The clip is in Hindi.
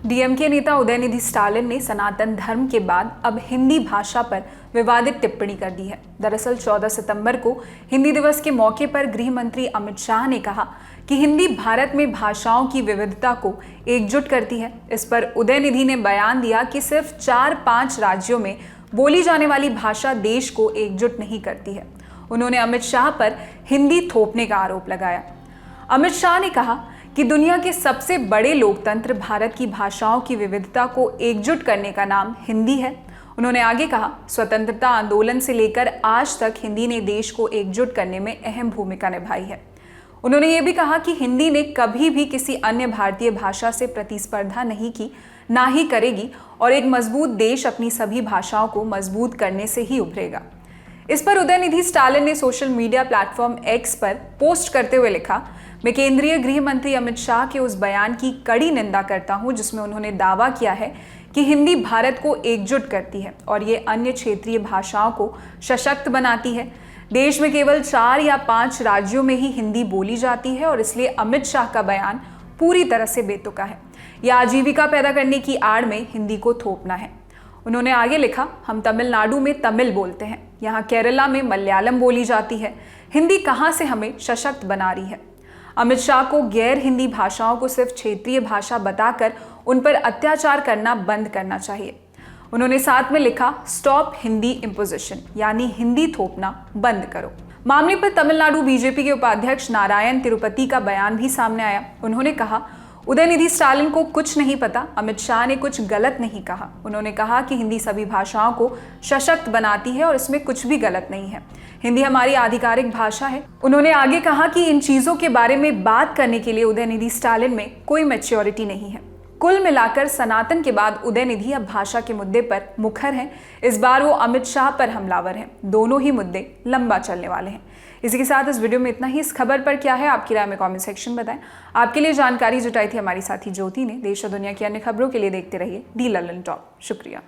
डीएमके नेता उदयनिधि स्टालिन ने सनातन धर्म के बाद अब हिंदी भाषा पर विवादित टिप्पणी कर दी है। दरअसल 14 सितंबर को हिंदी दिवस के मौके पर गृह मंत्री अमित शाह ने कहा कि हिंदी भारत में भाषाओं की विविधता को एकजुट करती है। इस पर उदयनिधि ने बयान दिया कि सिर्फ 4-5 राज्यों में बोली जाने वाली भाषा देश को एकजुट नहीं करती है। उन्होंने अमित शाह पर हिंदी थोपने का आरोप लगाया। अमित शाह ने कहा कि दुनिया के सबसे बड़े लोकतंत्र भारत की भाषाओं की विविधता को एकजुट करने का नाम हिंदी है। उन्होंने आगे कहा, स्वतंत्रता आंदोलन से लेकर आज तक हिंदी ने देश को एकजुट करने में अहम भूमिका निभाई है। उन्होंने ये भी कहा कि हिंदी ने कभी भी किसी अन्य भारतीय भाषा से प्रतिस्पर्धा नहीं की, ना ही करेगी, और एक मजबूत देश अपनी सभी भाषाओं को मजबूत करने से ही उभरेगा। इस पर उदयनिधि स्टालिन ने सोशल मीडिया प्लेटफॉर्म एक्स पर पोस्ट करते हुए लिखा, मैं केंद्रीय गृह मंत्री अमित शाह के उस बयान की कड़ी निंदा करता हूं जिसमें उन्होंने दावा किया है कि हिंदी भारत को एकजुट करती है और ये अन्य क्षेत्रीय भाषाओं को सशक्त बनाती है। देश में केवल 4 या 5 राज्यों में ही हिंदी बोली जाती है और इसलिए अमित शाह का बयान पूरी तरह से बेतुका है। यह आजीविका पैदा करने की आड़ में हिंदी को थोपना है। उन्होंने आगे लिखा, हम तमिलनाडु में तमिल बोलते हैं, यहाँ केरला में मलयालम बोली जाती है। हिंदी कहाँ से हमें सशक्त बना रही है? अमित शाह को गैर हिंदी भाषाओं को सिर्फ क्षेत्रीय भाषा बताकर उन पर अत्याचार करना बंद करना चाहिए। उन्होंने साथ में लिखा, स्टॉप हिंदी इम्पोजिशन, यानी हिंदी थोपना बंद करो। मामले पर तमिलनाडु बीजेपी के उपाध्यक्ष नारायण तिरुपति का बयान भी सामने आया। उन्होंने कहा, उदयनिधि स्टालिन को कुछ नहीं पता, अमित शाह ने कुछ गलत नहीं कहा। उन्होंने कहा कि हिंदी सभी भाषाओं को सशक्त बनाती है और इसमें कुछ भी गलत नहीं है। हिंदी हमारी आधिकारिक भाषा है। उन्होंने आगे कहा कि इन चीज़ों के बारे में बात करने के लिए उदयनिधि स्टालिन में कोई मैच्योरिटी नहीं है। कुल मिलाकर सनातन के बाद उदयनिधि अब भाषा के मुद्दे पर मुखर हैं। इस बार वो अमित शाह पर हमलावर हैं। दोनों ही मुद्दे लंबा चलने वाले हैं। इसी के साथ इस वीडियो में इतना ही। इस खबर पर क्या है आपकी राय में कमेंट सेक्शन बताएं। आपके लिए जानकारी जुटाई थी हमारी साथी ज्योति ने। देश और दुनिया की अन्य खबरों के लिए देखते रहिए डी ललन टॉप। शुक्रिया।